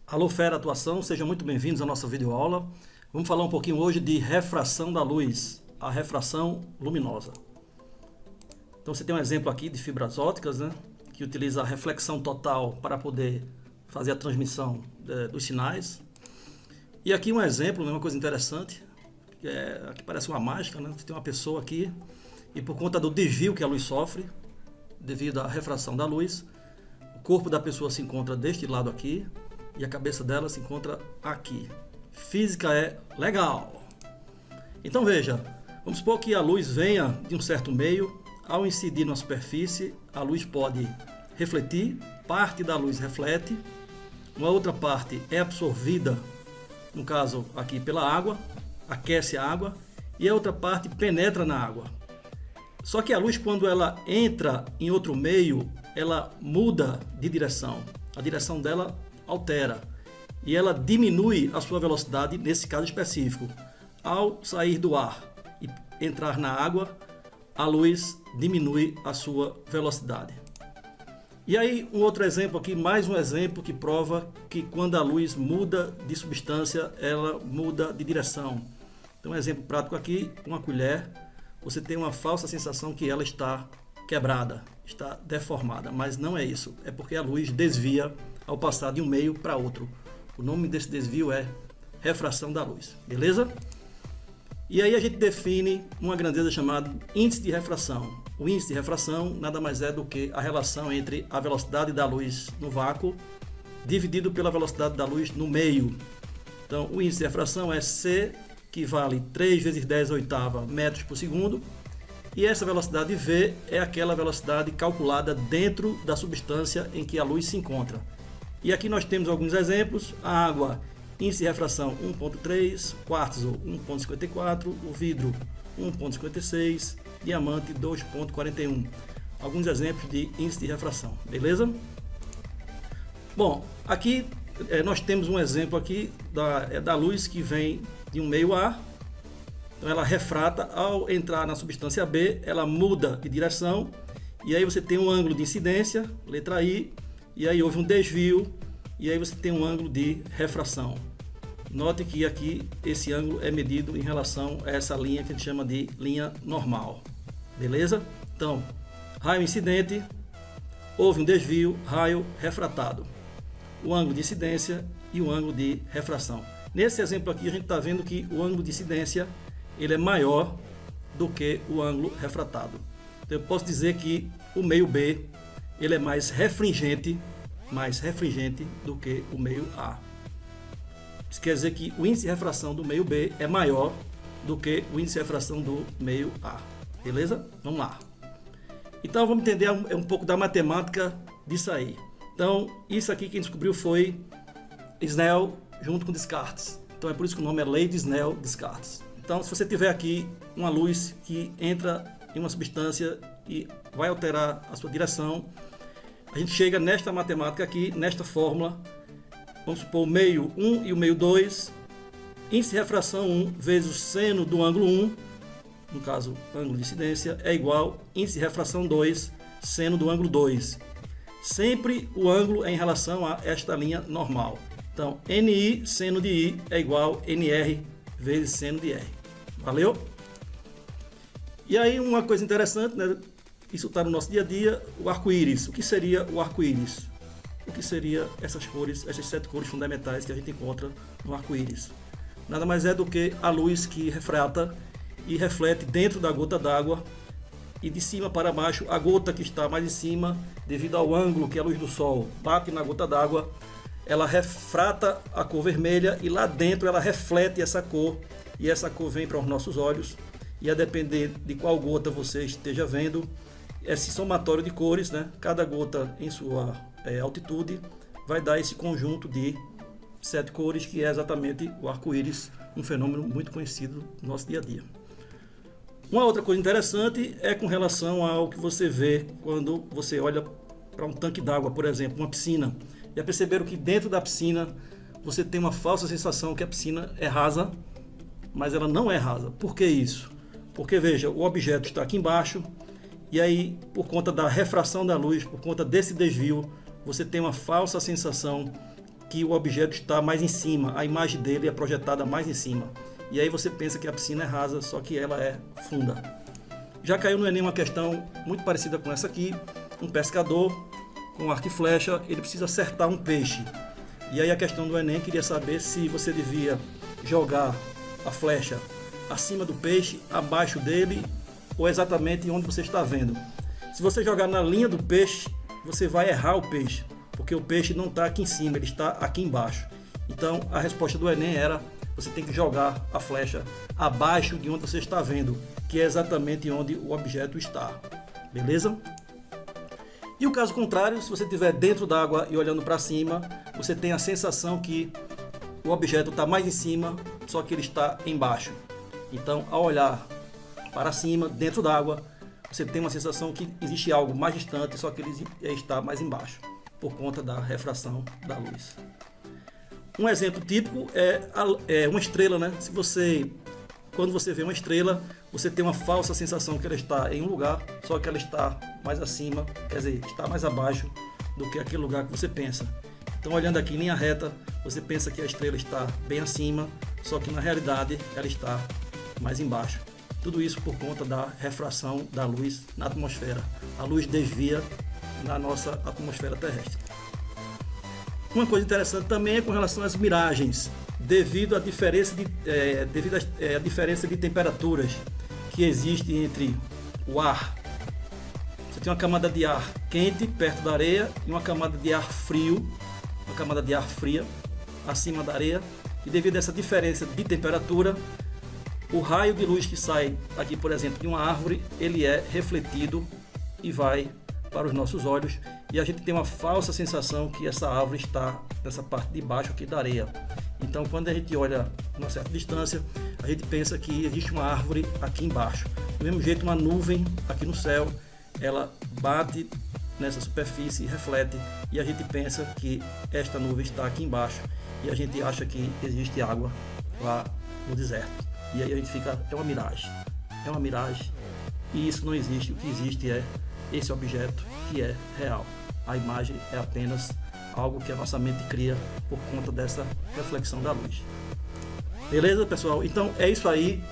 Alô Fera Atuação, sejam muito bem-vindos à nossa videoaula. Vamos falar um pouquinho hoje de refração da luz, a refração luminosa. Então você tem um exemplo aqui de fibras ópticas, né, que utiliza a reflexão total para poder fazer a transmissão dos sinais. E aqui um exemplo, uma coisa interessante, que parece uma mágica, né? Você tem uma pessoa aqui e por conta do desvio que a luz sofre, devido à refração da luz, o corpo da pessoa se encontra deste lado aqui, e a cabeça dela se encontra aqui. Física é legal. Então veja, vamos supor que a luz venha de um certo meio, ao incidir na superfície, a luz pode refletir, parte da luz reflete, uma outra parte é absorvida, no caso aqui pela água, aquece a água, e a outra parte penetra na água. Só que a luz, quando ela entra em outro meio, ela muda de direção. A direção dela altera e ela diminui a sua velocidade nesse caso específico. Ao sair do ar e entrar na água, a luz diminui a sua velocidade. E aí um outro exemplo aqui, mais um exemplo que prova que quando a luz muda de substância, ela muda de direção. Então um exemplo prático aqui, uma colher, você tem uma falsa sensação que ela está quebrada, está deformada, mas não é isso, é porque a luz desvia ao passar de um meio para outro. O nome desse desvio é refração da luz, beleza? E aí a gente define uma grandeza chamada índice de refração. O índice de refração nada mais é do que a relação entre a velocidade da luz no vácuo dividido pela velocidade da luz no meio. Então o índice de refração é C, que vale 3 vezes 10 oitava metros por segundo, e essa velocidade V é aquela velocidade calculada dentro da substância em que a luz se encontra. E aqui nós temos alguns exemplos: a água, índice de refração 1.3, quartzo 1.54, o vidro 1.56, diamante 2.41. Alguns exemplos de índice de refração, beleza? Bom, aqui nós temos um exemplo aqui da luz que vem de um meio A. Então ela refrata, ao entrar na substância B, ela muda de direção, e aí você tem um ângulo de incidência, letra I, e aí houve um desvio, e aí você tem um ângulo de refração. Note que aqui esse ângulo é medido em relação a essa linha que a gente chama de linha normal, beleza? Então, raio incidente, houve um desvio, raio refratado, o ângulo de incidência e o ângulo de refração. Nesse exemplo aqui a gente está vendo que o ângulo de incidência ele é maior do que o ângulo refratado. Então eu posso dizer que o meio B ele é mais refringente do que o meio A. Isso quer dizer que o índice de refração do meio B é maior do que o índice de refração do meio A. Beleza? Vamos lá. Então vamos entender um pouco da matemática disso aí. Então isso aqui quem descobriu foi Snell junto com Descartes. Então é por isso que o nome é Lei de Snell-Descartes. Então, se você tiver aqui uma luz que entra em uma substância e vai alterar a sua direção, a gente chega nesta matemática aqui, nesta fórmula. Vamos supor o meio 1 e o meio 2, índice de refração 1 vezes o seno do ângulo 1, no caso, ângulo de incidência, é igual índice de refração 2, seno do ângulo 2. Sempre o ângulo é em relação a esta linha normal. Então, NI seno de I é igual NR vezes seno de R. Valeu? E aí uma coisa interessante, né? Isso está no nosso dia a dia, o arco-íris. O que seria o arco-íris? O que seria essas cores, essas 7 cores fundamentais que a gente encontra no arco-íris? Nada mais é do que a luz que refrata e reflete dentro da gota d'água, e de cima para baixo, a gota que está mais em cima, devido ao ângulo que a luz do sol bate na gota d'água, ela refrata a cor vermelha e lá dentro ela reflete essa cor, e essa cor vem para os nossos olhos, e a depender de qual gota você esteja vendo, esse somatório de cores, né, cada gota em sua altitude, vai dar esse conjunto de 7 cores, que é exatamente o arco-íris, um fenômeno muito conhecido no nosso dia a dia. Uma outra coisa interessante é com relação ao que você vê quando você olha para um tanque d'água, por exemplo, uma piscina. Já perceberam que dentro da piscina você tem uma falsa sensação que a piscina é rasa, mas ela não é rasa. Por que isso? Porque veja, o objeto está aqui embaixo, e aí por conta da refração da luz, por conta desse desvio, você tem uma falsa sensação que o objeto está mais em cima, a imagem dele é projetada mais em cima. E aí você pensa que a piscina é rasa, só que ela é funda. Já caiu no Enem uma questão muito parecida com essa aqui. Um pescador com arco e flecha, ele precisa acertar um peixe. E aí a questão do Enem queria saber se você devia jogar a flecha acima do peixe, abaixo dele, ou exatamente onde você está vendo. Se você jogar na linha do peixe, você vai errar o peixe, porque o peixe não está aqui em cima, ele está aqui embaixo. Então a resposta do Enem era: você tem que jogar a flecha abaixo de onde você está vendo, que é exatamente onde o objeto está. Beleza? E o caso contrário, se você estiver dentro d'água e olhando para cima, você tem a sensação que o objeto está mais em cima, só que ele está embaixo. Então, ao olhar para cima, dentro d'água, você tem uma sensação que existe algo mais distante, só que ele está mais embaixo, por conta da refração da luz. Um exemplo típico é uma estrela, né? Quando você vê uma estrela, você tem uma falsa sensação que ela está em um lugar, só que ela está mais acima, quer dizer, está mais abaixo do que aquele lugar que você pensa. Então, olhando aqui em linha reta, você pensa que a estrela está bem acima, só que na realidade ela está mais embaixo. Tudo isso por conta da refração da luz na atmosfera. A luz desvia na nossa atmosfera terrestre. Uma coisa interessante também é com relação às miragens, devido à diferença de temperaturas que existe entre o ar. Você tem uma camada de ar quente perto da areia e uma camada de ar frio, uma camada de ar fria acima da areia, e devido a essa diferença de temperatura, o raio de luz que sai aqui, por exemplo, de uma árvore, ele é refletido e vai para os nossos olhos, e a gente tem uma falsa sensação que essa árvore está nessa parte de baixo aqui da areia. Então, quando a gente olha a uma certa distância, a gente pensa que existe uma árvore aqui embaixo. Do mesmo jeito, uma nuvem aqui no céu, ela bate nessa superfície e reflete, e a gente pensa que esta nuvem está aqui embaixo, e a gente acha que existe água lá no deserto. E aí a gente fica, é uma miragem, e isso não existe. O que existe é esse objeto que é real. A imagem é apenas algo que a nossa mente cria por conta dessa reflexão da luz. Beleza, pessoal? Então é isso aí.